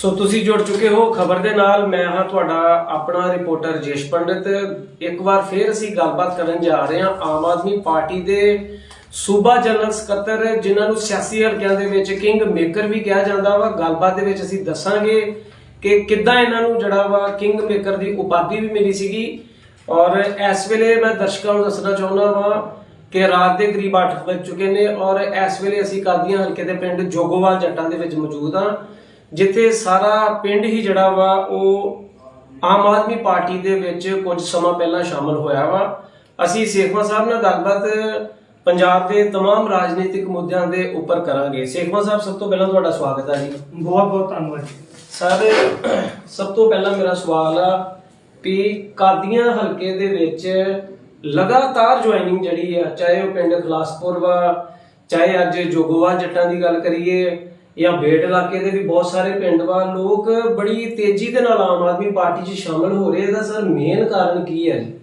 ਸੋ ਤੁਸੀਂ ਜੁੜ ਚੁੱਕੇ ਹੋ ਖਬਰ ਦੇ ਨਾਲ। ਮੈਂ ਹਾਂ ਤੁਹਾਡਾ ਆਪਣਾ ਰਿਪੋਰਟਰ ਰਜੇਸ਼ ਪੰਡਿਤ। ਇੱਕ ਵਾਰ ਫੇਰ ਅਸੀਂ ਗੱਲਬਾਤ ਕਰਨ ਜਾ ਰਹੇ ਹਾਂ ਆਮ ਆਦਮੀ ਪਾਰਟੀ ਦੇ ਸੂਬਾ ਜਨਰਲ ਸਕੱਤਰ, ਜਿਨ੍ਹਾਂ ਨੂੰ ਸਿਆਸੀ ਹਲਕਿਆਂ ਦੇ ਵਿੱਚ ਕਿੰਗ ਮੇਕਰ ਵੀ ਕਿਹਾ ਜਾਂਦਾ ਵਾ। ਗੱਲਬਾਤ ਦੇ ਵਿੱਚ ਅਸੀਂ ਦੱਸਾਂਗੇ ਕਿ ਕਿੱਦਾਂ ਇਹਨਾਂ ਨੂੰ ਜਿਹੜਾ ਵਾ ਕਿੰਗ ਮੇਕਰ ਦੀ ਉਪਾਧੀ ਵੀ ਮਿਲੀ ਸੀਗੀ। ਔਰ ਇਸ ਵੇਲੇ ਮੈਂ ਦਰਸ਼ਕਾਂ ਨੂੰ ਦੱਸਣਾ ਚਾਹੁੰਦਾ ਵਾਂ ਕਿ ਰਾਤ ਦੇ ਕਰੀਬ 8 ਵੱਜ ਚੁੱਕੇ ਨੇ ਔਰ ਇਸ ਵੇਲੇ ਅਸੀਂ ਕਾਦੀਆਂ ਹਲਕੇ ਦੇ ਪਿੰਡ ਜੋਗੋਵਾਲ ਜੱਟਾਂ ਦੇ ਵਿੱਚ ਮੌਜੂਦ ਹਾਂ, ਜਿੱਥੇ ਸਾਰਾ ਪਿੰਡ ਹੀ ਜਿਹੜਾ ਵਾ ਉਹ ਆਮ ਆਦਮੀ ਪਾਰਟੀ ਦੇ ਵਿੱਚ ਕੁਝ ਸਮਾਂ ਪਹਿਲਾਂ ਸ਼ਾਮਲ ਹੋਇਆ ਵਾ। ਅਸੀਂ ਸੇਖਵਾਂ ਸਾਹਿਬ ਨਾਲ ਗੱਲਬਾਤ ਪੰਜਾਬ ਦੇ तमाम ਰਾਜਨੀਤਿਕ ਮੁੱਦਿਆਂ ਦੇ ਉੱਪਰ ਕਰਾਂਗੇ। ਸੇਖਵਾਂ ਸਾਹਿਬ, ਸਭ ਤੋਂ ਪਹਿਲਾਂ ਤੁਹਾਡਾ ਸਵਾਗਤ ਹੈ ਜੀ। ਬਹੁਤ ਬਹੁਤ ਧੰਨਵਾਦ ਸਰ, ਸਭ ਤੋਂ ਪਹਿਲਾਂ ਮੇਰਾ ਸਵਾਲ ਆ ਕਿ ਕਾਦੀਆਂ ਹਲਕੇ ਦੇ ਵਿੱਚ ਲਗਾਤਾਰ ਜੁਆਇਨਿੰਗ ਜਿਹੜੀ ਆ, ਚਾਹੇ ਉਹ ਪਿੰਡ ਖਲਾਸਪੁਰ ਵਾ, ਚਾਹੇ ਅੱਜ ਜੋਗੋਵਾਲ ਜੱਟਾਂ ਦੀ ਗੱਲ ਕਰੀਏ ਜਾਂ ਬੇਟ ਇਲਾਕੇ ਦੇ ਵੀ ਬਹੁਤ ਸਾਰੇ ਪਿੰਡ ਵਾ, ਲੋਕ ਬੜੀ ਤੇਜ਼ੀ ਦੇ ਨਾਲ ਆਮ ਆਦਮੀ ਪਾਰਟੀ 'ਚ ਸ਼ਾਮਲ ਹੋ ਰਹੇ। ਇਹਦਾ ਸਰ ਮੇਨ ਕਾਰਨ ਕੀ ਹੈ ਜੀ?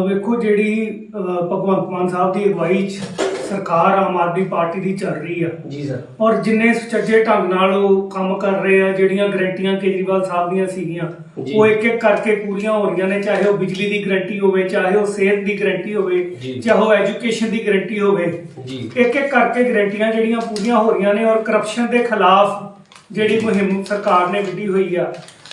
ਵੇਖੋ, ਜਿਹੜੀ ਭਗਵੰਤ ਮਾਨ ਸਾਹਿਬ ਦੀ ਅਗਵਾਈ 'ਚ ਸਰਕਾਰ ਆਮ ਆਦਮੀ ਪਾਰਟੀ ਦੀ ਚੱਲ ਰਹੀ ਆ ਜੀ ਸਰ, ਔਰ ਜਿੰਨੇ ਸੁਚੱਜੇ ਢੰਗ ਨਾਲ ਉਹ ਕੰਮ ਕਰ ਰਹੇ ਆ, ਜਿਹੜੀਆਂ ਗਰੰਟੀਆਂ ਕੇਜਰੀਵਾਲ ਸਾਹਿਬ ਦੀਆਂ ਸੀਗੀਆਂ ਉਹ ਇੱਕ ਇੱਕ ਕਰਕੇ ਪੂਰੀਆਂ ਹੋ ਰਹੀਆਂ ਨੇ। ਚਾਹੇ ਉਹ ਬਿਜਲੀ ਦੀ ਗਰੰਟੀ ਹੋਵੇ, ਚਾਹੇ ਉਹ ਸਿਹਤ ਦੀ ਗਰੰਟੀ ਹੋਵੇ, ਚਾਹੇ ਉਹ ਐਜੂਕੇਸ਼ਨ ਦੀ ਗਰੰਟੀ ਹੋਵੇ, ਇੱਕ ਇੱਕ ਕਰਕੇ ਗਰੰਟੀਆਂ ਜਿਹੜੀਆਂ ਪੂਰੀਆਂ ਹੋ ਰਹੀਆਂ ਨੇ। ਔਰ ਕਰਪਸ਼ਨ ਦੇ ਖਿਲਾਫ ਜਿਹੜੀ ਮੁਹਿੰਮ ਸਰਕਾਰ ਨੇ ਵਿੱਢੀ ਹੋਈ ਆ,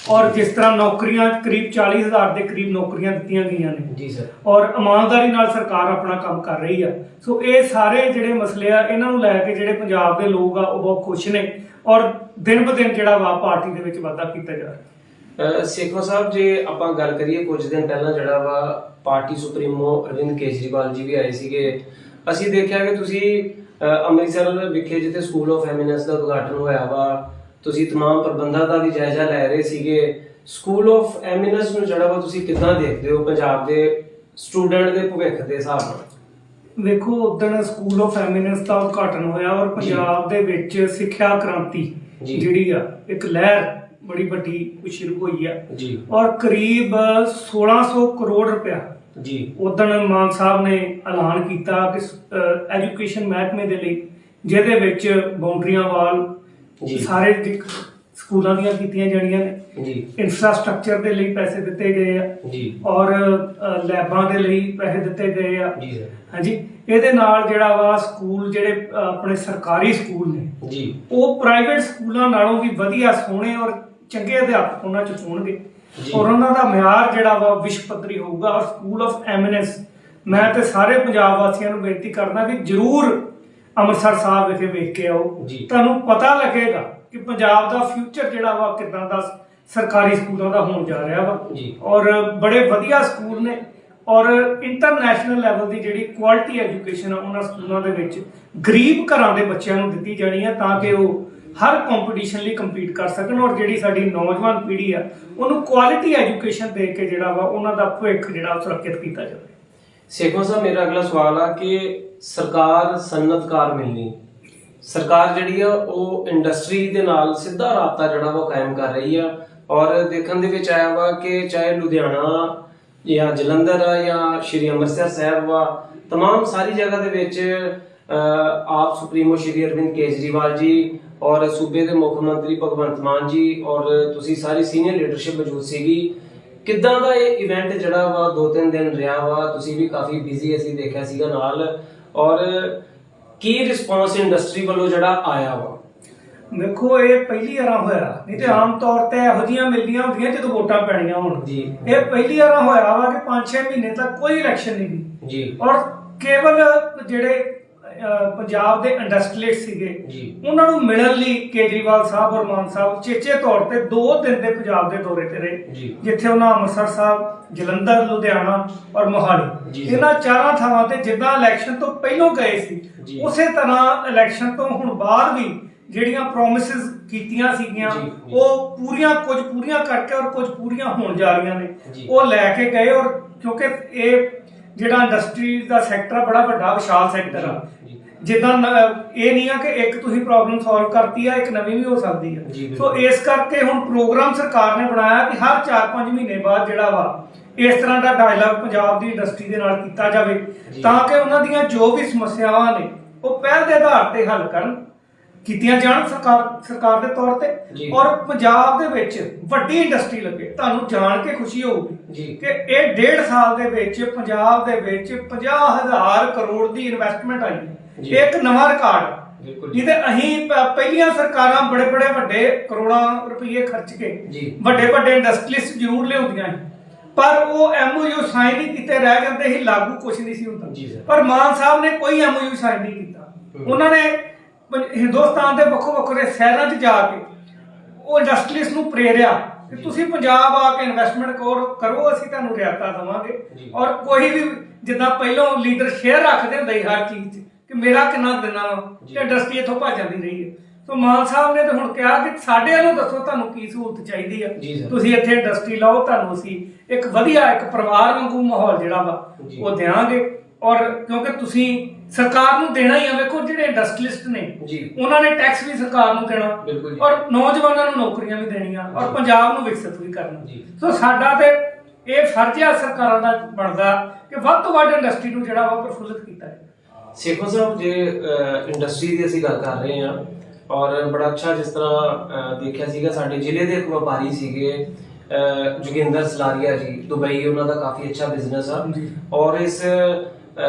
ਔਰ ਜਿਸ ਤਰ੍ਹਾਂ ਨੌਕਰੀਆਂ ਕਰੀਬ 40,000 ਦੇ ਕਰੀਬ ਨੌਕਰੀਆਂ ਦਿੱਤੀਆਂ ਗਈਆਂ ਨੇ ਜੀ ਸਰ, ਔਰ ਇਮਾਨਦਾਰੀ ਨਾਲ ਸਰਕਾਰ ਆਪਣਾ ਕੰਮ ਕਰ ਰਹੀ ਆ। ਸੋ ਇਹ ਸਾਰੇ ਜਿਹੜੇ ਮਸਲੇ ਆ, ਇਹਨਾਂ ਨੂੰ ਲੈ ਕੇ ਜਿਹੜੇ ਪੰਜਾਬ ਦੇ ਲੋਕ ਆ ਉਹ ਬਹੁਤ ਖੁਸ਼ ਨੇ ਔਰ ਦਿਨ ਬ ਦਿਨ ਜਿਹੜਾ ਵਾ ਪਾਰਟੀ ਦੇ ਵਿੱਚ ਵਾਧਾ ਕੀਤਾ ਜਾ ਰਿਹਾ। ਸੇਖਵਾਂ ਸਾਹਿਬ, ਜੇ ਆਪਾਂ ਗੱਲ ਕਰੀਏ, ਕੁਝ ਦਿਨ ਪਹਿਲਾਂ ਜਿਹੜਾ ਵਾ ਪਾਰਟੀ ਸੁਪਰੀਮੋ ਅਰਵਿੰਦ ਕੇਜਰੀਵਾਲ ਜੀ ਵੀ ਆਏ ਸੀਗੇ। ਅਸੀਂ ਦੇਖਿਆ ਕਿ ਤੁਸੀਂ ਅੰਮ੍ਰਿਤਸਰ ਵਿਖੇ ਜਿੱਥੇ ਸਕੂਲ ਆਫ ਐਮਿਨੈਂਸ ਦਾ ਉਦਘਾਟਨ ਹੋਇਆ ਵਾ, ਤੁਸੀਂ तमाम ਪ੍ਰਬੰਧਾਂ ਦਾ ਵੀ ਜਾਇਜ਼ਾ ਲੈ ਰਹੇ ਸੀਗੇ। ਸਕੂਲ ਆਫ ਐਮਿਨੈਂਸ ਨੂੰ ਜਿਹੜਾ ਵਾ ਤੁਸੀਂ ਕਿੱਦਾਂ ਦੇਖਦੇ ਹੋ ਪੰਜਾਬ ਦੇ ਸਟੂਡੈਂਟ ਦੇ ਭਵਿੱਖ ਦੇ ਹਿਸਾਬ ਨਾਲ? ਵੇਖੋ, ਉਦੋਂ ਸਕੂਲ ਆਫ ਐਮਿਨੈਂਸ ਦਾ ਉਦਘਾਟਨ ਹੋਇਆ ਔਰ ਪੰਜਾਬ ਦੇ ਵਿੱਚ ਸਿੱਖਿਆ ਕ੍ਰਾਂਤੀ ਜਿਹੜੀ ਆ, ਇੱਕ ਲਹਿਰ ਬੜੀ ਵੱਡੀ ਸ਼ੁਰੂ ਹੋਈ ਆ ਜੀ। ਔਰ ਕਰੀਬ 1600 ਕਰੋੜ ਰੁਪਇਆ ਜੀ ਉਦੋਂ ਮਾਨ ਸਾਹਿਬ ਨੇ ਐਲਾਨ ਕੀਤਾ ਕਿ ਐਜੂਕੇਸ਼ਨ ਮਹਿਕਮੇ ਦੇ ਲਈ, ਜਿਹਦੇ ਵਿੱਚ ਬਾਉਂਡਰੀਆਂ ਵਾਲ ਸਾਰੇ ਸਕੂਲਾਂ ਦੀਆਂ ਕੀਤੀਆਂ ਜਾਣੀਆਂ ਨੇ ਜੀ। ਇੰਫਰਾਸਟ੍ਰਕਚਰ ਦੇ ਲਈ ਪੈਸੇ ਦਿੱਤੇ ਗਏ ਆ ਜੀ, ਔਰ ਲੈਬਾਂ ਦੇ ਲਈ ਪੈਸੇ ਦਿੱਤੇ ਗਏ ਆ ਜੀ। ਹਾਂਜੀ, ਇਹਦੇ ਨਾਲ ਜਿਹੜਾ ਵਾ ਸਕੂਲ, ਜਿਹੜੇ ਆਪਣੇ ਸਰਕਾਰੀ ਸਕੂਲ ਨੇ ਜੀ, ਉਹ ਪ੍ਰਾਈਵੇਟ ਸਕੂਲਾਂ ਨਾਲੋਂ ਵੀ ਵਧੀਆ, ਸੋਹਣੇ ਔਰ ਚੰਗੇ ਅਧਿਆਪਕ ਉਹਨਾਂ 'ਚ ਹੋਣਗੇ ਔਰ ਉਹਨਾਂ ਦਾ ਮਿਆਰ ਜਿਹੜਾ ਵਾ ਵਿਸ਼ਵ ਪੱਧਰੀ ਹੋਊਗਾ। ਔਰ ਸਕੂਲ ਆਫ ਐਮਿਨੈਂਸ, ਮੈਂ ਤੇ ਸਾਰੇ ਪੰਜਾਬ ਵਾਸੀਆਂ ਨੂੰ ਬੇਨਤੀ ਕਰਦਾ ਕਿ ਜ਼ਰੂਰ ਅੰਮ੍ਰਿਤਸਰ ਸਾਹਿਬ ਵਿਖੇ ਵੇਖ ਕੇ ਆਓ, ਤੁਹਾਨੂੰ ਪਤਾ ਲੱਗੇਗਾ ਕਿ ਪੰਜਾਬ ਦਾ ਫਿਊਚਰ ਜਿਹੜਾ ਵਾ ਕਿੱਦਾਂ ਦਾ ਸਰਕਾਰੀ ਸਕੂਲਾਂ ਦਾ ਹੋਣ ਜਾ ਰਿਹਾ ਵਾ। ਔਰ ਬੜੇ ਵਧੀਆ ਸਕੂਲ ਨੇ ਔਰ ਇੰਟਰਨੈਸ਼ਨਲ ਲੈਵਲ ਦੀ ਜਿਹੜੀ ਕੁਆਲਿਟੀ ਐਜੂਕੇਸ਼ਨ ਆ ਉਹਨਾਂ ਸਕੂਲਾਂ ਦੇ ਵਿੱਚ ਗਰੀਬ ਘਰਾਂ ਦੇ ਬੱਚਿਆਂ ਨੂੰ ਦਿੱਤੀ ਜਾਣੀ ਆ, ਤਾਂ ਕਿ ਉਹ ਹਰ ਕੰਪੀਟੀਸ਼ਨ ਲਈ ਕੰਪੀਟ ਕਰ ਸਕਣ ਔਰ ਜਿਹੜੀ ਸਾਡੀ ਨੌਜਵਾਨ ਪੀੜ੍ਹੀ ਆ ਉਹਨੂੰ ਕੁਆਲਿਟੀ ਐਜੂਕੇਸ਼ਨ ਦੇ ਕੇ ਜਿਹੜਾ ਵਾ ਉਹਨਾਂ ਦਾ ਭਵਿੱਖ ਜਿਹੜਾ ਸੁਰੱਖਿਅਤ ਕੀਤਾ ਜਾਵੇ। ਸੇਖਵਾਂ ਸਾਹਿਬ, ਮੇਰਾ ਅਗਲਾ ਸਵਾਲ ਆ ਕਿ ਸਰਕਾਰ ਸਨਅਤਕਾਰ ਮਿਲਣੀ, ਸਰਕਾਰ ਜਿਹੜੀ ਆ ਉਹ ਇੰਡਸਟਰੀ ਦੇ ਨਾਲ ਸਿੱਧਾ ਰਾਬਤਾ ਜਿਹੜਾ ਉਹ ਕਾਇਮ ਕਰ ਰਹੀ ਆ। ਔਰ ਦੇਖਣ ਦੇ ਵਿੱਚ ਆਇਆ ਵਾ ਕਿ ਚਾਹੇ ਲੁਧਿਆਣਾ ਜਾਂ ਜਲੰਧਰ ਆ ਜਾਂ ਸ਼੍ਰੀ ਅੰਮ੍ਰਿਤਸਰ ਸਾਹਿਬ ਵਾ, तमाम ਸਾਰੀ ਜਗ੍ਹਾ ਦੇ ਵਿੱਚ ਆਪ ਸੁਪਰੀਮੋ ਸ਼੍ਰੀ ਅਰਵਿੰਦ ਕੇਜਰੀਵਾਲ ਜੀ ਔਰ ਸੂਬੇ ਦੇ ਮੁੱਖ ਮੰਤਰੀ ਭਗਵੰਤ ਮਾਨ ਜੀ ਔਰ ਤੁਸੀਂ ਸਾਰੀ ਸੀਨੀਅਰ ਲੀਡਰਸ਼ਿਪ ਮੌਜੂਦ ਸੀਗੀ। ਕਿੱਦਾਂ ਦਾ ਇਹ ਇਵੈਂਟ ਜਿਹੜਾ ਵਾ 2-3 ਦਿਨ ਰਿਹਾ ਵਾ? ਤੁਸੀਂ ਵੀ ਕਾਫੀ ਬਿਜ਼ੀ ਅਸੀਂ ਦੇਖਿਆ ਸੀਗਾ ਨਾਲ, ਔਰ ਕੀ ਰਿਸਪੌਂਸ ਇੰਡਸਟਰੀ ਵੱਲੋਂ ਜਿਹੜਾ ਆਇਆ ਵਾ? ਦੇਖੋ, ਇਹ ਪਹਿਲੀ ਵਾਰ ਹੋਇਆ, ਨਹੀਂ ਤੇ ਆਮ ਤੌਰ ਤੇ ਇਹੋ ਜਿਹੀਆਂ ਮਿਲਦੀਆਂ ਹੁੰਦੀਆਂ ਜਦੋਂ ਵੋਟਾਂ ਪੈਣੀਆਂ ਹੋਣ ਜੀ। ਇਹ ਪਹਿਲੀ ਵਾਰ ਹੋਇਆ ਵਾ ਕਿ 5-6 ਮਹੀਨੇ ਤੱਕ ਕੋਈ ਇਲੈਕਸ਼ਨ ਨਹੀਂ ਦੀ ਜੀ, ਔਰ ਕੇਵਲ ਜਿਹੜੇ ਪੰਜਾਬ ਦੇ ਇੰਡਸਟਰੀਅਲਿਸਟ ਸੀਗੇ ਉਹਨਾਂ ਨੂੰ ਮਿਲਣ ਲਈ ਕੇਜਰੀਵਾਲ ਸਾਹਿਬ ਔਰ ਮਾਨ ਸਾਹਿਬ ਚੇਚੇ ਤੌਰ ਤੇ 2 ਦਿਨ ਦੇ ਪੰਜਾਬ ਦੇ ਦੌਰੇ ਤੇ ਰਹੇ, ਜਿੱਥੇ ਉਹਨਾਂ ਅੰਮ੍ਰਿਤਸਰ ਸਾਹਿਬ, ਜਲੰਧਰ, ਲੁਧਿਆਣਾ ਔਰ ਮੋਹਾਲੀ, ਇਹਨਾਂ 4 ਥਾਵਾਂ ਤੇ ਜਿੱਦਾਂ ਇਲੈਕਸ਼ਨ ਤੋਂ ਪਹਿਲਾਂ ਗਏ ਸੀ, ਉਸੇ ਤਰ੍ਹਾਂ ਇਲੈਕਸ਼ਨ ਤੋਂ ਹੁਣ ਬਾਅਦ ਵੀ ਜਿਹੜੀਆਂ ਪ੍ਰੋਮਿਸਿਸ ਕੀਤੀਆਂ ਸੀਗੀਆਂ ਉਹ ਕੁਝ ਪੂਰੀਆਂ ਕਰਕੇ ਔਰ ਕੁਝ ਪੂਰੀਆਂ ਹੋਣ ਜਾ ਰਹੀਆਂ ਨੇ, ਉਹ ਲੈ ਕੇ ਗਏ। ਔਰ ਕਿਉਂਕਿ ਇਹ ਜਿਹੜਾ ਇੰਡਸਟਰੀ ਦਾ ਸੈਕਟਰ ਆ ਬੜਾ ਵੱਡਾ ਵਿਸ਼ਾਲ ਸੈਕਟਰ ਆ, ਜਿੱਦਾਂ ਇਹ ਨਹੀਂ ਆ ਕਿ ਇੱਕ ਤੁਸੀਂ ਪ੍ਰੋਬਲਮ ਸੋਲਵ ਕਰਤੀ ਆ, ਇੱਕ ਨਵੀਂ ਵੀ ਹੋ ਸਕਦੀ ਆ। ਸੋ ਇਸ ਕਰਕੇ ਹੁਣ ਪ੍ਰੋਗਰਾਮ ਸਰਕਾਰ ਨੇ ਬਣਾਇਆ ਕਿ ਹਰ 4-5 ਮਹੀਨੇ ਬਾਅਦ ਜਿਹੜਾ ਵਾ ਇਸ ਤਰ੍ਹਾਂ ਦਾ ਡਾਇਲਾਗ ਪੰਜਾਬ ਦੀ ਇੰਡਸਟਰੀ ਦੇ ਨਾਲ ਕੀਤਾ ਜਾਵੇ, ਤਾਂ ਕਿ ਉਹਨਾਂ ਦੀਆਂ ਜੋ ਵੀ ਸਮੱਸਿਆਵਾਂ ਨੇ ਉਹ ਪਹਿਲ ਦੇ ਆਧਾਰ ਤੇ ਹੱਲ ਕਰਨ। ਕੀਤੀਆਂ ਜਾਣ ਸਰਕਾਰ ਦੇ ਤੌਰ ਤੇ, ਔਰ ਪੰਜਾਬ ਦੇ ਵਿੱਚ ਵੱਡੀ ਇੰਡਸਟਰੀ ਲੱਗੇ। ਤੁਹਾਨੂੰ ਜਾਣ ਕੇ ਖੁਸ਼ੀ ਹੋਊਗੀ ਕਿ ਇਹ 1.5 ਸਾਲ ਦੇ ਵਿੱਚ ਪੰਜਾਬ ਦੇ ਵਿੱਚ 50,000 ਕਰੋੜ ਦੀ ਇਨਵੈਸਟਮੈਂਟ ਆਈ ਹੈ। ਇੱਕ ਨਵਾਂ ਰਿਕਾਰਡ ਜਿਹਦੇ ਅਸੀਂ ਪਹਿਲੀਆਂ ਸਰਕਾਰਾਂ ਬੜੇ ਵੱਡੇ ਕਰੋੜਾਂ ਰੁਪਏ ਖਰਚ ਕੇ ਵੱਡੇ ਇੰਡਸਟਰੀਲਿਸਟ ਜ਼ਰੂਰ ਲਿਆਉਂਦੀਆਂ ਸੀ, ਪਰ ਉਹ MOU ਸਾਈਨ ਨਹੀਂ ਕੀਤੇ ਰਹਿ ਜਾਂਦੇ ਸੀ, ਲਾਗੂ ਕੁਝ ਨਹੀਂ ਸੀ ਹੁੰਦਾ। ਪਰ ਮਾਨ ਸਾਹਿਬ ਨੇ ਕੋਈ MOU ਸਾਈਨ ਨਹੀਂ ਕੀਤਾ। ਉਹਨਾਂ ਨੇ ਹਿੰਦੁਸਤਾਨ ਦੇ ਵੱਖਰੇ ਸ਼ਹਿਰਾਂ 'ਚ ਜਾ ਕੇ ਉਹ ਇੰਡਸਟਰੀਲਿਸਟ ਨੂੰ ਪ੍ਰੇਰਿਆ ਕਿ ਤੁਸੀਂ ਪੰਜਾਬ ਆ ਕੇ ਇਨਵੈਸਟਮੈਂਟ ਕਰੋ, ਅਸੀਂ ਤੁਹਾਨੂੰ ਰਿਆਇਤਾਂ ਦੇਵਾਂਗੇ। ਔਰ ਕੋਈ ਵੀ ਜਿੱਦਾਂ ਪਹਿਲਾਂ ਲੀਡਰ ਸ਼ੇਅਰ ਰੱਖਦੇ ਹੁੰਦੇ ਸੀ ਹਰ ਚੀਜ਼ 'ਚ ਕਿ ਮੇਰਾ ਕਿੰਨਾ ਦੇਣਾ ਵਾ, ਤੇ ਇੰਡਸਟਰੀ ਇੱਥੋਂ ਭੱਜ ਜਾਂਦੀ ਰਹੀ ਹੈ। ਸੋ ਮਾਨ ਸਾਹਿਬ ਨੇ ਤਾਂ ਹੁਣ ਕਿਹਾ ਕਿ ਸਾਡੇ ਵੱਲੋਂ ਦੱਸੋ ਤੁਹਾਨੂੰ ਕੀ ਸਹੂਲਤ ਚਾਹੀਦੀ ਆ, ਤੁਸੀਂ ਇੱਥੇ ਇੰਡਸਟਰੀ ਲਾਓ, ਤੁਹਾਨੂੰ ਅਸੀਂ ਇੱਕ ਵਧੀਆ ਇੱਕ ਪਰਿਵਾਰ ਵਾਂਗੂ ਮਾਹੌਲ ਜਿਹੜਾ ਵਾ ਉਹ ਦੇਵਾਂਗੇ। ਔਰ ਕਿਉਂਕਿ ਤੁਸੀਂ ਸਰਕਾਰ ਨੂੰ ਦੇਣਾ ਹੀ ਆ, ਵੇਖੋ ਜਿਹੜੇ ਇੰਡਸਟਰੀਲਿਸਟ ਨੇ ਉਹਨਾਂ ਨੇ ਟੈਕਸ ਵੀ ਸਰਕਾਰ ਨੂੰ ਦੇਣਾ, ਔਰ ਨੌਜਵਾਨਾਂ ਨੂੰ ਨੌਕਰੀਆਂ ਵੀ ਦੇਣੀਆਂ, ਔਰ ਪੰਜਾਬ ਨੂੰ ਵਿਕਸਿਤ ਵੀ ਕਰਨਾ। ਸੋ ਸਾਡਾ ਤੇ ਇਹ ਫਰਜ਼ ਆ ਸਰਕਾਰਾਂ ਦਾ ਬਣਦਾ ਕਿ ਵੱਧ ਤੋਂ ਵੱਧ ਇੰਡਸਟਰੀ ਨੂੰ ਜਿਹੜਾ ਵਾ ਪ੍ਰਫੁੱਲਿਤ ਕੀਤਾ ਹੈ। ਸੇਖੋਂ ਸਾਹਿਬ, ਜੇ ਇੰਡਸਟਰੀ ਦੀ ਅਸੀਂ ਗੱਲ ਕਰ ਰਹੇ ਹਾਂ, ਔਰ ਬੜਾ ਅੱਛਾ ਜਿਸ ਤਰ੍ਹਾਂ ਦੇਖਿਆ ਸੀਗਾ ਸਾਡੇ ਜ਼ਿਲ੍ਹੇ ਦੇ ਇੱਕ ਵਪਾਰੀ ਸੀਗੇ ਜੋਗਿੰਦਰ ਸਲਾਰੀਆ ਜੀ, ਦੁਬਈ, ਉਹਨਾਂ ਦਾ ਕਾਫੀ ਅੱਛਾ ਬਿਜ਼ਨਸ ਆ। ਔਰ ਇਸ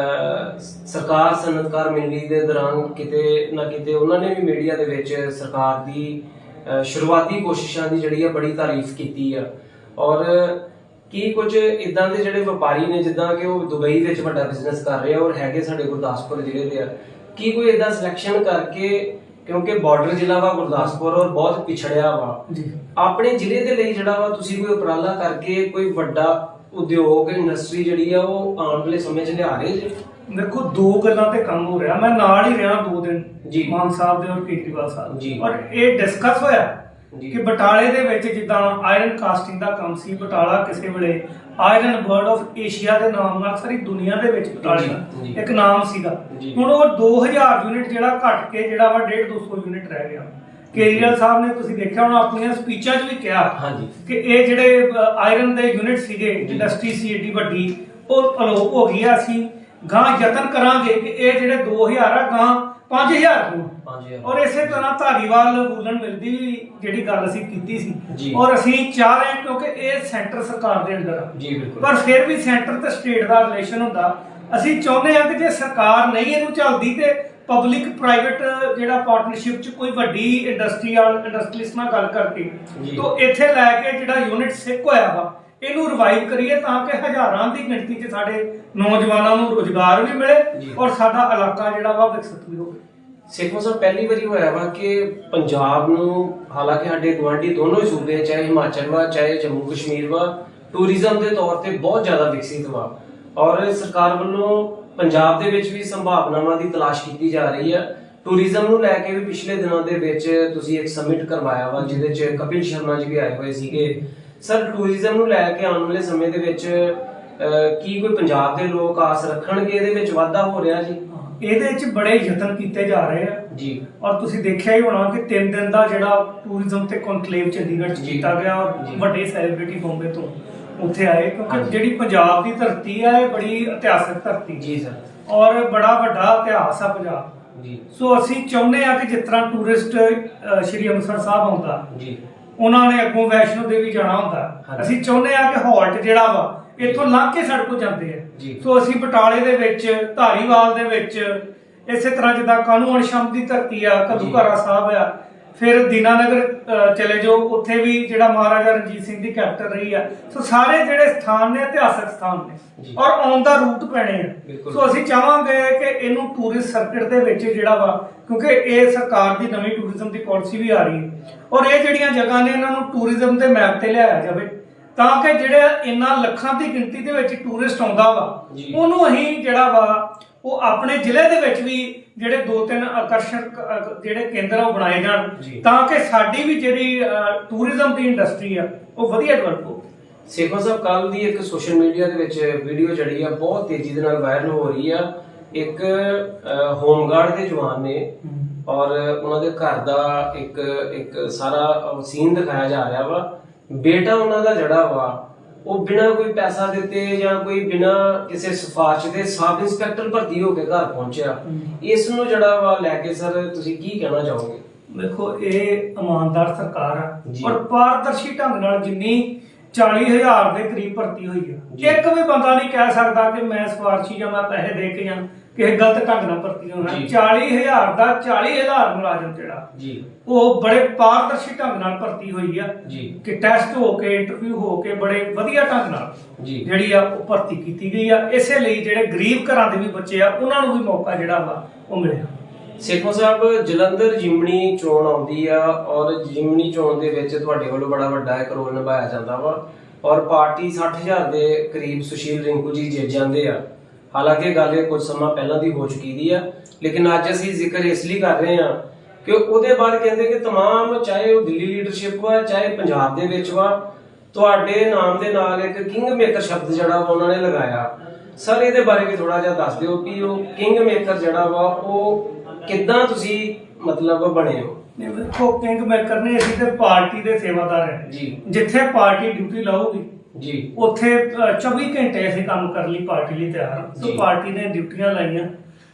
ਸਰਕਾਰ ਸਨਅਤਕਾਰ ਮੰਡੀ ਦੇ ਦੌਰਾਨ ਕਿਤੇ ਨਾ ਕਿਤੇ ਉਹਨਾਂ ਨੇ ਵੀ ਮੀਡੀਆ ਦੇ ਵਿੱਚ ਸਰਕਾਰ ਦੀ ਸ਼ੁਰੂਆਤੀ ਕੋਸ਼ਿਸ਼ਾਂ ਦੀ ਜਿਹੜੀ ਆ ਬੜੀ ਤਾਰੀਫ ਕੀਤੀ ਆ। ਔਰ ਕੀ ਕੁਝ ਇਦਾਂ ਦੇ ਜਿਹੜੇ ਵਪਾਰੀ ਨੇ ਜਿੱਦਾਂ ਕਿ ਉਹ ਦੁਬਈ ਵਿੱਚ ਵੱਡਾ ਬਿਜ਼ਨਸ ਕਰ ਰਹੇ ਆ ਔਰ ਹੈਗੇ ਸਾਡੇ ਗੁਰਦਾਸਪੁਰ ਜ਼ਿਲ੍ਹੇ ਦੇ ਆ, ਕੀ ਕੋਈ ਇਦਾਂ ਸਿਲੈਕਸ਼ਨ ਕਰਕੇ, ਕਿਉਂਕਿ ਬਾਰਡਰ ਜ਼ਿਲ੍ਹਾ ਵਾ ਗੁਰਦਾਸਪੁਰ ਔਰ ਬਹੁਤ ਪਿਛੜਿਆ ਵਾ, ਆਪਣੇ ਜ਼ਿਲ੍ਹੇ ਦੇ ਲਈ ਜਿਹੜਾ ਵਾ ਤੁਸੀਂ ਕੋਈ ਉਪਰਾਲਾ ਕਰਕੇ ਕੋਈ ਵੱਡਾ ਉਦਯੋਗ ਇੰਡਸਟਰੀ ਜਿਹੜੀ ਆ ਉਹ ਆਉਣ ਵਾਲੇ ਸਮੇਂ 'ਚ ਲਿਆ ਰਹੇ ਜੀ? ਦੇਖੋ, ਦੋ ਗੱਲਾਂ ਤੇ ਕੰਮ ਹੋ ਰਿਹਾ। ਮੈਂ ਨਾਲ ਹੀ ਰਿਹਾ 2 ਦਿਨ ਮਾਨ ਸਾਹਿਬ ਦੇ ਔਰ ਕੇਜਰੀਵਾਲ ਸਾਹਿਬ ਜੀ, ਔਰ ਇਹ ਡਿਸਕਸ ਹੋਇਆ ਕਿ ਬਟਾਲੇ ਦੇ ਵਿੱਚ ਜਿੱਦਾਂ ਆਇਰਨ ਕਾਸਟਿੰਗ ਦਾ ਕੰਮ ਸੀ, ਬਟਾਲਾ ਕਿਸੇ ਵੇਲੇ ਆਇਰਨ ਬਰਡ ਆਫ ਏਸ਼ੀਆ ਦੇ ਨਾਮ ਨਾਲ ਸਾਰੀ ਦੁਨੀਆ ਦੇ ਵਿੱਚ ਬਟਾਲੇ ਦਾ ਇੱਕ ਨਾਮ ਸੀਗਾ। ਹੁਣ ਉਹ 2000 ਯੂਨਿਟ ਜਿਹੜਾ ਘਟ ਕੇ ਜਿਹੜਾ ਵਾ 150-200 ਯੂਨਿਟ ਰਹਿ ਗਿਆ। ਕੇਜਰੀਵਾਲ ਸਾਹਿਬ ਨੇ ਤੁਸੀਂ ਦੇਖਿਆ ਹੋਣਾ ਆਪਣੀਆਂ ਸਪੀਚਾਂ 'ਚ ਵੀ ਕਿਹਾ ਕਿ ਇਹ ਜਿਹੜੇ ਆਇਰਨ ਦੇ ਯੂਨਿਟ ਸੀਗੇ, ਇੰਡਸਟਰੀ ਸੀ ਏਡੀ ਵੱਡੀ, ਉਹ ਅਲੋਪ ਹੋ ਗਈ ਆ। ਅਸੀਂ ਗਾਂ ਯਤਨ ਕਰਾਂਗੇ ਕਿ ਇਹ ਜਿਹੜੇ 2000 ਆ ਗਾਂ 5000 ਹੋਣ। ਔਰ ਇਸੇ ਤਰ੍ਹਾਂ ਧਾਰੀਵਾਲ ਬੋਲਣ ਮਿਲਦੀ ਜਿਹੜੀ ਗੱਲ ਅਸੀਂ ਕੀਤੀ ਸੀ, ਔਰ ਅਸੀਂ ਚਾਹ ਰਹੇ ਕਿਉਂਕਿ ਇਹ ਸੈਂਟਰ ਸਰਕਾਰ ਦੇ ਅੰਡਰ ਆ, ਪਰ ਫਿਰ ਵੀ ਸੈਂਟਰ ਤੇ ਸਟੇਟ ਦਾ ਰਿਲੇਸ਼ਨ ਹੁੰਦਾ। ਅਸੀਂ ਚਾਹੁੰਦੇ ਹਾਂ ਕਿ ਜੇ ਸਰਕਾਰ ਨਹੀਂ ਇਹਨੂੰ ਚੱਲਦੀ ਤੇ ਪਬਲਿਕ ਪ੍ਰਾਈਵੇਟ ਜਿਹੜਾ ਪਾਰਟਨਰਸ਼ਿਪ 'ਚ ਕੋਈ ਵੱਡੀ ਇੰਡਸਟਰੀਲਿਸਟ ਨਾਲ ਗੱਲ ਕਰਕੇ ਤੋਂ ਇੱਥੇ ਲੈ ਕੇ ਜਿਹੜਾ ਯੂਨਿਟ ਸਿੱਕ ਹੋਇਆ ਵਾ ਇਹਨੂੰ ਰਿਵਾਈਵ ਕਰੀਏ, ਤਾਂ ਕਿ ਹਜ਼ਾਰਾਂ ਦੀ ਗਿਣਤੀ 'ਚ ਸਾਡੇ ਨੌਜਵਾਨਾਂ ਨੂੰ ਰੋਜ਼ਗਾਰ ਵੀ ਮਿਲੇ ਔਰ ਸਾਡਾ ਇਲਾਕਾ ਜਿਹੜਾ ਵਾ ਵਿਕਸਿਤ ਵੀ ਹੋਵੇ। ਸੇਖੋਂ ਸਾਹਿਬ, ਪਹਿਲੀ ਵਾਰੀ ਹੋਇਆ ਵਾ ਕਿ ਪੰਜਾਬ ਨੂੰ, ਹਾਲਾਂਕਿ ਸਾਡੇ ਗੁਆਂਢੀ ਦੋਨੋਂ ਹੀ ਸੂਬੇ ਚਾਹੇ ਹਿਮਾਚਲ ਵਾ ਚਾਹੇ ਜੰਮੂ ਕਸ਼ਮੀਰ ਵਾ, ਟੂਰਿਜ਼ਮ ਦੇ ਤੌਰ ਤੇ ਬਹੁਤ ਜ਼ਿਆਦਾ ਵਿਕਸਿਤ ਵਾ, ਔਰ ਸਰਕਾਰ ਵੱਲੋਂ ਪੰਜਾਬ ਦੇ ਵਿੱਚ ਵੀ ਸੰਭਾਵਨਾਵਾਂ ਦੀ ਤਲਾਸ਼ ਕੀਤੀ ਜਾ ਰਹੀ ਆ। ਟੂਰਿਜ਼ਮ ਨੂੰ ਲੈ ਕੇ ਵੀ ਪਿਛਲੇ ਦਿਨਾਂ ਦੇ ਵਿੱਚ ਤੁਸੀਂ ਇੱਕ ਸਮਿਟ ਕਰਵਾਇਆ ਵਾ ਜਿਹਦੇ 'ਚ ਕਪਿਲ ਸ਼ਰਮਾ ਜੀ ਵੀ ਆਏ ਹੋਏ ਸੀਗੇ। ਸਰ, ਟੂਰਿਜ਼ਮ ਨੂੰ ਲੈ ਕੇ ਆਉਣ ਵਾਲੇ ਸਮੇਂ ਦੇ ਵਿੱਚ ਕੀ ਕੋਈ ਪੰਜਾਬ ਦੇ ਲੋਕ ਆਸ ਰੱਖਣਗੇ? ਇਹਦੇ ਵਿੱਚ ਵਾਧਾ ਹੋ ਰਿਹਾ ਜੀ? ਇਹਦੇ ਵਿੱਚ ਬੜੇ ਯਤਨ ਕੀਤੇ ਜਾ ਰਹੇ ਆ ਜੀ, ਔਰ ਤੁਸੀਂ ਦੇਖਿਆ ਹੀ ਹੋਣਾ ਕਿ 3 ਦਿਨ ਦਾ ਜਿਹੜਾ ਟੂਰਿਜ਼ਮ ਤੇ ਕਨਕਲੇਵ ਚੰਡੀਗੜ੍ਹ 'ਚ ਕੀਤਾ ਗਿਆ, ਔਰ ਵੱਡੇ ਸੈਲੀਬ੍ਰਿਟੀ ਬੰਬੇ ਤੋਂ ਉੱਥੇ ਆਏ, ਕਿਉਂਕਿ ਜਿਹੜੀ ਪੰਜਾਬ ਦੀ ਧਰਤੀ ਆ ਇਹ ਬੜੀ ਇਤਿਹਾਸਕ ਧਰਤੀ ਜੀ ਸਰ, ਔਰ ਬੜਾ ਵੱਡਾ ਇਤਿਹਾਸ ਆ ਪੰਜਾਬ ਜੀ। ਸੋ ਅਸੀਂ ਚਾਹੁੰਦੇ ਆ ਕਿ ਜਿਸ ਤਰ੍ਹਾਂ ਟੂਰਿਸਟ ਸ਼੍ਰੀ ਅੰਮ੍ਰਿਤਸਰ ਸਾਹਿਬ ਆਉਂਦਾ ਜੀ, ਉਹਨਾਂ ਨੇ ਅੱਗੋਂ ਵੈਸ਼ਨੋ ਦੇਵੀ ਜਾਣਾ ਹੁੰਦਾ, ਅਸੀਂ ਚਾਹੁੰਦੇ ਆ ਕਿ ਹਾਲਟ ਜਿਹੜਾ ਵਾ ਇੱਥੋਂ ਲੰਘ ਕੇ ਸਾਡੇ ਕੋਲ ਜਾਂਦੇ ਆ। ਸੋ ਅਸੀਂ ਬਟਾਲੇ ਦੇ ਵਿੱਚ, ਧਾਰੀਵਾਲ ਦੇ ਵਿੱਚ, ਇਸੇ ਤਰ੍ਹਾਂ ਜਿੱਦਾਂ ਕਾਨੂੰਨ ਸ਼ਮ ਦੀ ਧਰਤੀ ਆ, ਕਦੂਕਾਰਾ ਸਾਹਿਬ ਆ, ਫਿਰ ਦੀਨਾਨਗਰ ਚਲੇ ਜਾਓ, ਉੱਥੇ ਵੀ ਜਿਹੜਾ ਮਹਾਰਾਜਾ ਰਣਜੀਤ ਸਿੰਘ ਦੀ ਕੈਪੀਟਲ ਰਹੀ ਆ। ਸੋ ਸਾਰੇ ਜਿਹੜੇ ਸਥਾਨ ਨੇ ਇਤਿਹਾਸਕ ਸਥਾਨ ਨੇ ਔਰ ਆਨ ਦਾ ਰੂਟ ਪੈਣੇ ਆ। ਸੋ ਅਸੀਂ ਚਾਹਾਂਗੇ ਕਿ ਇਹਨੂੰ ਟੂਰਿਸਟ ਸਰਕਟ ਦੇ ਵਿੱਚ ਜਿਹੜਾ ਵਾ, ਕਿਉਂਕਿ ਇਹ ਸਰਕਾਰ ਦੀ ਨਵੀਂ ਟੂਰਿਜ਼ਮ ਦੀ ਪਾਲਿਸੀ ਵੀ ਆ ਰਹੀ ਹੈ, ਔਰ ਇਹ ਜਿਹੜੀਆਂ ਜਗ੍ਹਾ ਨੇ ਇਹਨਾਂ ਨੂੰ ਟੂਰਿਜ਼ਮ ਦੇ ਮੈਪ ਤੇ ਲਿਆਇਆ ਜਾਵੇ, ਤਾਂ ਕਿ ਜਿਹੜੇ ਇਹਨਾਂ ਲੱਖਾਂ ਦੀ ਗਿਣਤੀ ਦੇ ਵਿੱਚ ਟੂਰਿਸਟ ਆਉਂਦਾ ਵਾ ਉਹਨੂੰ ਅਸੀਂ ਜਿਹੜਾ ਵਾ ਉਹ ਆਪਣੇ ਜ਼ਿਲ੍ਹੇ ਦੇ ਵਿੱਚ ਵੀ ਜਿਹੜੇ 2-3 ਆਕਰਸ਼ਕ ਜਿਹੜੇ ਕੇਂਦਰ ਉਹ ਬਣਾਏ ਜਾਣ, ਤਾਂ ਕਿ ਸਾਡੀ ਵੀ ਜਿਹੜੀ ਟੂਰਿਜ਼ਮ ਦੀ ਇੰਡਸਟਰੀ ਆ ਉਹ ਵਧੀਆ ਡਿਵੈਲਪ ਹੋਵੇ। ਸੇਖੋਂ ਸਾਹਿਬ, ਕੱਲ ਦੀ ਇੱਕ ਸੋਸ਼ਲ ਮੀਡੀਆ ਦੇ ਵਿੱਚ ਵੀਡੀਓ ਜਿਹੜੀ ਆ ਬਹੁਤ ਤੇਜ਼ੀ ਦੇ ਨਾਲ ਵਾਇਰਲ ਹੋ ਰਹੀ ਆ। ਇੱਕ ਹੋਮਗਾਰਡ ਦੇ ਜਵਾਨ ਨੇ ਔਰ ਉਹਨਾਂ ਦੇ ਘਰ ਦਾ ਇੱਕ ਸਾਰਾ ਸੀਨ ਦਿਖਾਇਆ ਜਾ ਰਿਹਾ ਵਾ। ਬੇਟਾ ਉਹਨਾਂ ਦਾ ਜਿਹੜਾ ਵਾ ਉਹ ਬਿਨਾਂ ਕੋਈ ਪੈਸਾ ਦਿੱਤੇ ਜਾਂ ਕੋਈ ਬਿਨਾਂ ਕਿਸੇ ਸਿਫਾਰਿਸ਼ ਦੇ ਸਬ ਇੰਸਪੈਕਟਰ ਭਰਤੀ ਹੋ ਕੇ ਘਰ ਪਹੁੰਚਿਆ। ਇਸ ਨੂੰ ਜਿਹੜਾ ਵਾ ਲੈ ਕੇ ਸਰ ਤੁਸੀਂ ਕੀ ਕਹਿਣਾ ਚਾਹੋਗੇ? ਦੇਖੋ ਇਹ ਇਮਾਨਦਾਰ ਸਰਕਾਰ ਆ ਜੀ। ਔਰ ਪਾਰਦਰਸ਼ੀ ਢੰਗ ਨਾਲ ਜਿੰਨੀ 40,000 ਦੇ ਕਰੀਬ ਭਰਤੀ ਹੋਈ ਜੀ। ਆ, ਇੱਕ ਵੀ ਬੰਦਾ ਨਹੀਂ ਕਹਿ ਸਕਦਾ ਕਿ ਮੈਂ ਸਿਫਾਰਸ਼ੀ ਜਾਂ ਮੈਂ ਪੈਸੇ ਦੇ ਕੇ ਜਾਂ ਕਿਸੇ ਗਲਤ ਢੰਗ ਨਾਲ ਭਰਤੀ ਹੋਣਾ। ਜੀ। 40,000 ਦਾ 40,000 ਮੁਲਾਜ਼ਮ ਜਿਹੜਾ ਜੀ ਉਹ ਬੜੇ ਪਾਰਦਰਸ਼ੀ ਢੰਗ ਨਾਲ ਭਰਤੀ ਹੋਈ ਆ ਜੀ ਕਿ ਟੈਸਟ ਹੋ ਕੇ ਇੰਟਰਵਿਊ ਹੋ ਕੇ ਬੜੇ ਵਧੀਆ ਢੰਗ ਨਾਲ ਜੀ ਜਿਹੜੀ ਆ ਉਹ ਭਰਤੀ ਕੀਤੀ ਗਈ ਆ। ਇਸੇ ਲਈ ਜਿਹੜੇ ਗਰੀਬ ਘਰਾਂ ਦੇ ਵੀ ਬੱਚੇ ਆ ਉਹਨਾਂ ਨੂੰ ਵੀ ਮੌਕਾ ਜਿਹੜਾ ਵਾ ਉਹ ਮਿਲਿਆ। ਸੇਖੋਂ ਸਾਹਿਬ, ਜਲੰਧਰ ਜਿਮਣੀ ਚੋਣ ਆਉਂਦੀ ਆ ਔਰ ਜਿਮਣੀ ਚੋਣ ਦੇ ਵਿੱਚ ਤੁਹਾਡੇ ਵੱਲੋਂ ਬੜਾ ਵੱਡਾ ਇੱਕ ਰੋਲ ਨਿਭਾਇਆ ਜਾਂਦਾ ਵਾ ਔਰ ਪਾਰਟੀ 60,000 ਦੇ ਕਰੀਬ ਸੁਸ਼ੀਲ ਰਿੰਕੂ ਜੀ ਜਿੱਤ ਜਾਂਦੇ ਆ। ਹਾਲਾਂਕਿ ਗੱਲ ਇਹ ਕੁਝ ਸਮਾਂ ਪਹਿਲਾਂ ਦੀ ਹੋ ਚੁੱਕੀ ਦੀ ਆ, ਲੇਕਿਨ ਅੱਜ ਅਸੀਂ ਜ਼ਿਕਰ ਇਸ ਲਈ ਕਰ ਰਹੇ ਹਾਂ ਕਿ ਉਹਦੇ ਬਾਅਦ ਕਹਿੰਦੇ ਕਿ तमाम ਚਾਹੇ ਉਹ ਦਿੱਲੀ ਲੀਡਰਸ਼ਿਪ ਵਾ ਚਾਹੇ ਪੰਜਾਬ ਦੇ ਵਿੱਚ ਵਾ, ਤੁਹਾਡੇ ਨਾਮ ਦੇ ਨਾਲ ਇੱਕ ਕਿੰਗ ਮੇਕਰ ਸ਼ਬਦ ਜਿਹੜਾ ਵਾ ਉਹਨਾਂ ਨੇ ਲਗਾਇਆ। ਸਰ ਇਹਦੇ ਬਾਰੇ ਵੀ ਥੋੜਾ ਜਿਹਾ ਦੱਸ ਦਿਓ ਕਿ ਉਹ ਕਿੰਗ ਮੇਕਰ ਜਿਹੜਾ ਵਾ ਉਹ ਕਿੱਦਾਂ ਤੁਸੀਂ ਮਤਲਬ ਬਣੇ ਹੋ? ਦੇਖੋ ਕਿੰਗ ਮੇਕਰ ਨੇ ਅਸੀਂ ਤੇ ਪਾਰਟੀ ਦੇ ਸੇਵਾਦਾਰ ਹੈ ਜੀ। ਜਿੱਥੇ ਪਾਰਟੀ ਡਿਊਟੀ ਲਾਊਗੀ ਜੀ ਉੱਥੇ 24 ਘੰਟੇ ਅਸੀਂ ਕੰਮ ਕਰਨ ਲਈ ਪਾਰਟੀ ਲਈ ਤਿਆਰ ਹਾਂ। ਸੋ ਜੀ। ਪਾਰਟੀ ਨੇ ਡਿਊਟੀਆਂ ਲਾਈਆਂ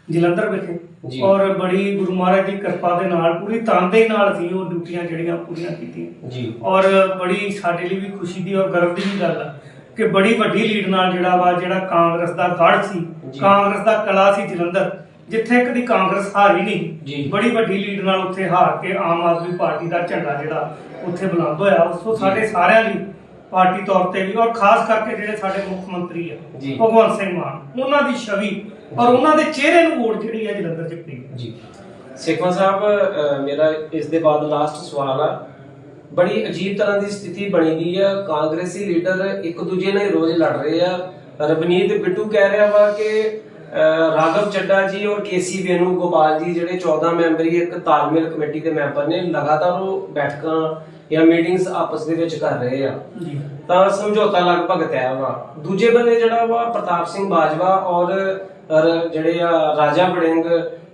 ਜਲੰਧਰ ਜੀ। ਵਿਖੇ ਔਰ ਬੜੀ ਗੁਰੂ ਮਹਾਰਾਜ ਦੀ ਕਿਰਪਾ ਦੇ ਨਾਲ ਪੂਰੀ ਤਨਦੇਹੀ ਨਾਲ ਅਸੀਂ ਉਹ ਡਿਊਟੀਆਂ ਜਿਹੜੀਆਂ ਪੂਰੀਆਂ ਕੀਤੀਆਂ ਜੀ ਔਰ ਬੜੀ ਸਾਡੇ ਲਈ ਵੀ ਖੁਸ਼ੀ ਦੀ ਔਰ ਗਰਵ ਦੀ ਵੀ ਗੱਲ ਆ ਕਿ ਬੜੀ ਵੱਡੀ ਲੀਡ ਨਾਲ ਜਿਹੜਾ ਕਾਂਗਰਸ ਦਾ ਗੜ੍ਹ ਸੀ, ਜੀ। ਕਾਂਗਰਸ ਦਾ ਕਲਾ ਸੀ ਜਲੰਧਰ, ਜਿੱਥੇ ਕਦੀ ਕਾਂਗਰਸ ਹਾਰੀ ਜੀ। ਨਹੀਂ, ਬੜੀ ਵੱਡੀ ਲੀਡ ਨਾਲ ਉੱਥੇ ਹਾਰ ਕੇ ਆਮ ਆਦਮੀ ਪਾਰਟੀ ਦਾ ਝੰਡਾ ਜਿਹੜਾ ਉੱਥੇ ਬੁਲੰਦ ਹੋਇਆ। ਸੋ ਸਾਡੇ ਸਾਰਿਆਂ ਲਈ ਪਾਰਟੀ ਤੌਰ ਤੇ ਵੀ ਔਰ ਖਾਸ ਕਰਕੇ ਜਿਹੜੇ ਸਾਡੇ ਮੁੱਖ ਮੰਤਰੀ ਆ ਜੀ। ਭਗਵੰਤ ਸਿੰਘ ਮਾਨ, ਉਹਨਾਂ ਦੀ ਛਵੀ ਔਰ ਉਹਨਾਂ ਦੇ ਚਿਹਰੇ ਨੂੰ ਵੋਟ ਜਿਹੜੀ ਹੈ ਜਲੰਧਰ ਚ ਪਈ ਜੀ। ਸੇਖਵਾਂ ਸਾਹਿਬ, ਮੇਰਾ ਇਸ ਦੇ ਬਾਅਦ ਲਾਸਟ ਸਵਾਲ ਆ। ਬੜੀ ਅਜੀਬ ਤਰ੍ਹਾਂ ਦੀ ਸਥਿਤੀ ਬਣੀ ਦੀ ਆ, ਕਾਂਗਰਸੀ ਲੀਡਰ ਇੱਕ ਦੂਜੇ ਨਾਲ ਰੋਜ਼ ਲੜ ਰਹੇ ਆ। ਰਵਨੀਤ ਬਿੱਟੂ ਕਹਿ ਰਿਹਾ ਵਾ ਕਿ ਰਾਘਵ ਚੱਡਾ ਜੀ ਔਰ ਕੇਸੀ ਵੇਣੂ ਗੋਪਾਲ ਜੀ ਜਿਹੜੇ 14 ਮੈਂਬਰੀ ਇੱਕ ਤਾਲਮੇਲ ਕਮੇਟੀ ਦੇ ਮੈਂਬਰ ਨੇ, ਲਗਾਤਾਰ ਉਹ ਬੈਠਕਾਂ ਜਾਂ ਮੀਟਿੰਗਸ ਆਪਸ ਦੇ ਵਿੱਚ ਕਰ ਰਹੇ ਆ, ਜੀ। ਤਾਂ ਸਮਝੌਤਾ ਲਗਭਗ ਤੈਅ ਵਾ। ਦੂਜੇ ਬੰਨੇ ਜਿਹੜਾ ਵਾ ਪ੍ਰਤਾਪ ਸਿੰਘ ਬਾਜਵਾ ਔਰ ਜਿਹੜੇ ਆ ਰਾਜਾ ਵੜਿੰਗ,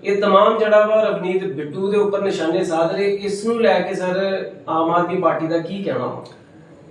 ਇਹ तमाम ਜਿਹੜਾ ਵਾ ਰਵਨੀਤ ਬਿੱਟੂ ਦੇ ਉੱਪਰ ਨਿਸ਼ਾਨੇ ਸਾਧ ਰਹੇ। ਇਸ ਨੂੰ ਲੈ ਕੇ ਸਰ ਆਮ ਆਦਮੀ ਪਾਰਟੀ ਦਾ ਕੀ ਕਹਿਣਾ ਵਾ?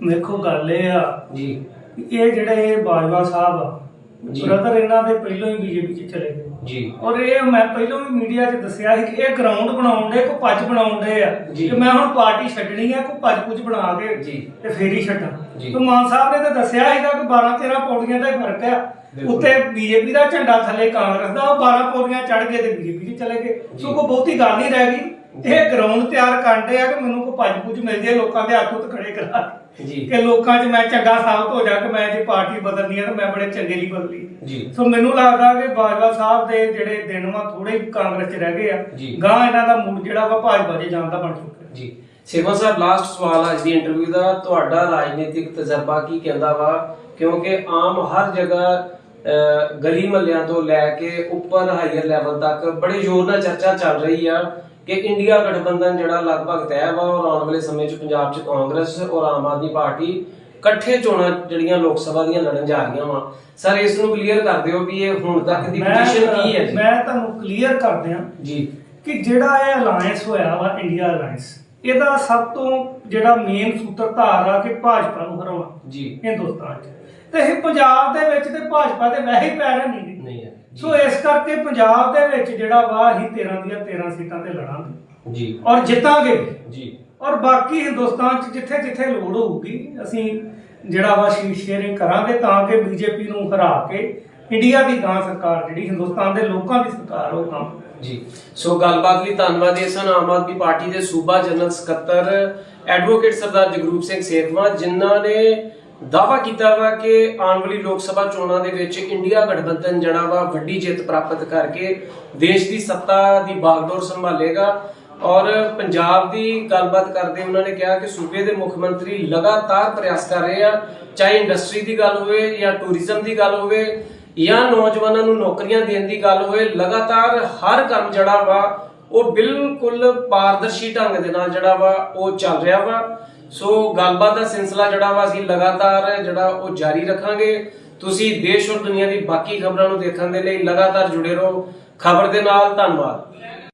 ਦੇਖੋ ਗੱਲ ਇਹ ਆ ਜੀ, ਇਹ ਜਿਹੜੇ ਬਾਜਵਾ ਸਾਹਿਬ ਆ ਜੀ। ਬ੍ਰਦਰ ਇਹਨਾਂ ਦੇ ਪਹਿਲਾਂ ਹੀ ਬੀਜੇਪੀ ਚ ਚਲੇ ਗਏ ਜੀ ਔਰ ਇਹ ਮੈਂ ਪਹਿਲਾਂ ਵੀ ਮੀਡੀਆ 'ਚ ਦੱਸਿਆ ਸੀ ਕਿ ਇਹ ਗਰਾਊਂਡ ਬਣਾਉਣ ਦੇ ਕੋ ਭੱਜ ਬਣਾਉਣ ਦੇ ਆ ਜੀ। ਕਿ ਮੈਂ ਹੁਣ ਪਾਰਟੀ ਛੱਡਣੀ ਆ, ਕੋ ਭੱਜ ਕੁਝ ਬਣਾ ਕੇ ਜੀ। ਤੇ ਫੇਰ ਹੀ ਛੱਡਾਂ। ਜੀ। ਤੇ ਮਾਨ ਸਾਹਿਬ ਨੇ ਤਾਂ ਦੱਸਿਆ ਸੀਗਾ ਕਿ 12-13 ਪੌੜੀਆਂ ਦਾ ਹੀ ਫਰਕ ਆ, ਬਿਲਕੁਲ। ਉੱਤੇ ਬੀਜੇਪੀ ਦਾ ਝੰਡਾ ਥੱਲੇ ਕਾਂਗਰਸ ਦਾ, ਉਹ 12 ਪੌੜੀਆਂ ਚੜ ਗਏ ਤੇ ਬੀਜੇਪੀ 'ਚ ਚਲੇ ਗਏ। ਸੋ ਕੋ ਬਹੁਤੀ ਗੱਲ ਨਹੀਂ ਰਹਿ ਗਈ। ਇਹ ਗਰਾਊਂਡ ਤਿਆਰ ਕਰਦੇ ਆ ਕਿ ਮੈਨੂੰ ਕੋ ਭੱਜ ਕੁਝ ਮਿਲ ਜੇ ਲੋਕਾਂ ਦੇ ਹੱਥ ਉੱਤੇ ਖੜੇ ਕਰਾ ਜੀ। ਕਿ ਲੋਕਾਂ 'ਚ ਮੈਂ ਚੰਗਾ ਸਾਬਤ ਹੋ ਜਾ ਕਿ ਮੈਂ ਜੇ ਪਾਰਟੀ ਬਦਲਣੀ ਆ ਤਾਂ ਮੈਂ ਬੜੇ ਚੰਗੇ ਲਈ ਬਦਲੀ। ਜੀ। ਸੋ ਮੈਨੂੰ ਲੱਗਦਾ ਕਿ ਬਾਜਵਾ ਸਾਹਿਬ ਦੇ ਜਿਹੜੇ ਦਿਨ ਵਾ ਥੋੜੇ ਕਾਂਗਰਸ 'ਚ ਰਹਿ ਗਏ ਆ, ਜੀ। ਗਾਂ ਇਹਨਾਂ ਦਾ ਮੂਡ ਜਿਹੜਾ ਵਾ ਭਾਜਪਾ 'ਚ ਜਾਣ ਦਾ ਬਣ ਚੁੱਕਾ। ਜੀ। ਸੇਖਵਾਂ ਸਾਹਿਬ, ਲਾਸਟ ਸਵਾਲ ਅੱਜ ਦੀ ਇੰਟਰਵਿਊ ਦਾ, ਤੁਹਾਡਾ ਰਾਜਨੀਤਿਕ ਤਜਰਬਾ ਕੀ ਕਹਿੰਦਾ ਵਾ? ਕਿਉਂਕਿ ਆਮ ਹਰ ਜਗ੍ਹਾ ਗਲੀ ਮਹੱਲਿਆਂ ਤੋਂ ਲੈ ਕੇ ਉੱਪਰ ਹਾਇਰ ਲੈਵਲ ਤੱਕ ਬੜੇ ਜ਼ੋਰ ਨਾਲ ਚਰਚਾ ਚੱਲ ਰਹੀ ਆ ਕਿ ਇੰਡੀਆ ਗਠਬੰਧਨ ਜਿਹੜਾ ਲਗਭਗ ਤੈਅ ਵਾ ਔਰ ਆਉਣ ਵਾਲੇ ਸਮੇਂ 'ਚ ਪੰਜਾਬ 'ਚ ਕਾਂਗਰਸ ਔਰ ਆਮ ਆਦਮੀ ਪਾਰਟੀ ਇਕੱਠੇ ਚੋਣਾਂ ਜਿਹੜੀਆਂ ਲੋਕ ਸਭਾ ਦੀਆਂ ਲੜਨ ਜਾ ਰਹੀਆਂ ਵਾ। ਸਰ ਇਸ ਨੂੰ ਕਲੀਅਰ ਕਰ ਦਿਓ ਵੀ ਇਹ ਹੁਣ ਤੱਕ ਦੀ ਪੋਜੀਸ਼ਨ ਕੀ ਹੈ ਜੀ? ਮੈਂ ਤੁਹਾਨੂੰ ਕਲੀਅਰ ਕਰ ਦਿਆਂ ਜੀ ਕਿ ਜਿਹੜਾ ਇਹ ਅਲਾਈਅੰਸ ਹੋਇਆ ਵਾ ਇੰਡੀਆ ਅਲਾਈਅੰਸ, ਇਹਦਾ ਸਭ ਤੋਂ ਜਿਹੜਾ ਮੇਨ ਸੂਤਰਧਾਰ ਆ ਕਿ ਭਾਜਪਾ ਨੂੰ ਹਰਾਉਣਾ ਜੀ ਹਿੰਦੁਸਤਾਨ 'ਚ, ਤੇ ਇਹ ਪੰਜਾਬ ਦੇ ਵਿੱਚ ਤੇ ਭਾਜਪਾ ਦੇ ਵੈਸੇ ਹੀ ਪੈਰ ਨਹੀਂ ਹੈ। ਸੋ ਇਸ ਕਰਕੇ ਪੰਜਾਬ ਦੇ ਵਿੱਚ ਜਿਹੜਾ ਵਾ ਅਸੀਂ 13 ਦੀਆਂ 13 ਸੀਟਾਂ ਤੇ ਲੜਾਂਗੇ ਜੀ ਔਰ ਜਿੱਤਾਂਗੇ ਜੀ। ਔਰ ਬਾਕੀ ਹਿੰਦੁਸਤਾਨ 'ਚ ਜਿੱਥੇ ਜਿੱਥੇ ਲੋੜ ਹੋਊਗੀ ਅਸੀਂ ਜਿਹੜਾ ਵਾ ਸ਼ੀਟ ਸ਼ੇਅਰਿੰਗ ਕਰਾਂਗੇ ਤਾਂ ਕਿ ਬੀਜੇਪੀ ਨੂੰ ਹਰਾ ਕੇ ਇੰਡੀਆ ਦੀ ਗਾਂ ਸਰਕਾਰ ਜਿਹੜੀ ਹਿੰਦੁਸਤਾਨ ਦੇ ਲੋਕਾਂ ਦੀ ਸਰਕਾਰ ਉਹ ਕੰਮ ਜੀ। ਸੋ ਗੱਲਬਾਤ ਲਈ ਧੰਨਵਾਦ। ਇਹ ਸਨ ਆਮ ਆਦਮੀ ਪਾਰਟੀ ਦੇ ਸੂਬਾ ਜਨਰਲ ਸਕੱਤਰ ਐਡਵੋਕੇਟ ਸਰਦਾਰ ਜਗਰੂਪ ਸਿੰਘ ਸੇਖਵਾਂ, ਜਿਨ੍ਹਾਂ ਨੇ ਦਾਅਵਾ ਕੀਤਾ ਵਾ ਕਿ ਆਉਣ ਵਾਲੀ ਲੋਕ ਸਭਾ ਚੋਣਾਂ ਦੇ ਵਿੱਚ ਇੰਡੀਆ ਗਠਬੰਧਨ ਜਿਹੜਾ ਵਾ ਵੱਡੀ ਜਿੱਤ ਪ੍ਰਾਪਤ ਕਰਕੇ ਦੇਸ਼ ਦੀ ਸੱਤਾ ਦੀ ਬਾਗਡੋਰ ਸੰਭਾਲੇਗਾ। ਔਰ ਪੰਜਾਬ ਦੀ ਗੱਲਬਾਤ ਕਰਦੇ ਉਹਨਾਂ ਨੇ ਕਿਹਾ ਕਿ ਸੂਬੇ ਦੇ ਮੁੱਖ ਮੰਤਰੀ ਲਗਾਤਾਰ ਪ੍ਰਯਾਸ ਕਰ ਰਹੇ ਆ, ਚਾਹੇ ਇੰਡਸਟਰੀ ਦੀ ਗੱਲ ਹੋਵੇ ਜਾਂ ਟੂਰਿਜ਼ਮ ਦੀ ਗੱਲ ਹੋਵੇ ਜਾਂ ਨੌਜਵਾਨਾਂ ਨੂੰ ਨੌਕਰੀਆਂ ਦੇਣ ਦੀ ਗੱਲ ਹੋਵੇ, ਲਗਾਤਾਰ ਹਰ ਕੰਮ ਜਿਹੜਾ ਵਾ ਉਹ ਬਿਲਕੁਲ ਪਾਰਦਰਸ਼ੀ ਢੰਗ ਦੇ ਨਾਲ ਜਿਹੜਾ ਵਾ ਉਹ ਚੱਲ ਰਿਹਾ ਵਾ। ਸੋ ਗੱਲਬਾਤ ਦਾ ਸਿਲਸਿਲਾ ਜਿਹੜਾ ਵਾ ਅਸੀਂ ਲਗਾਤਾਰ ਜਿਹੜਾ ਉਹ ਜਾਰੀ ਰੱਖਾਂਗੇ। ਤੁਸੀਂ ਦੇਸ਼ ਔਰ ਦੁਨੀਆ ਦੀ ਬਾਕੀ ਖਬਰਾਂ ਨੂੰ ਦੇਖਣ ਦੇ ਲਈ ਲਗਾਤਾਰ ਜੁੜੇ ਰਹੋ ਖਬਰ ਦੇ ਨਾਲ। ਧੰਨਵਾਦ।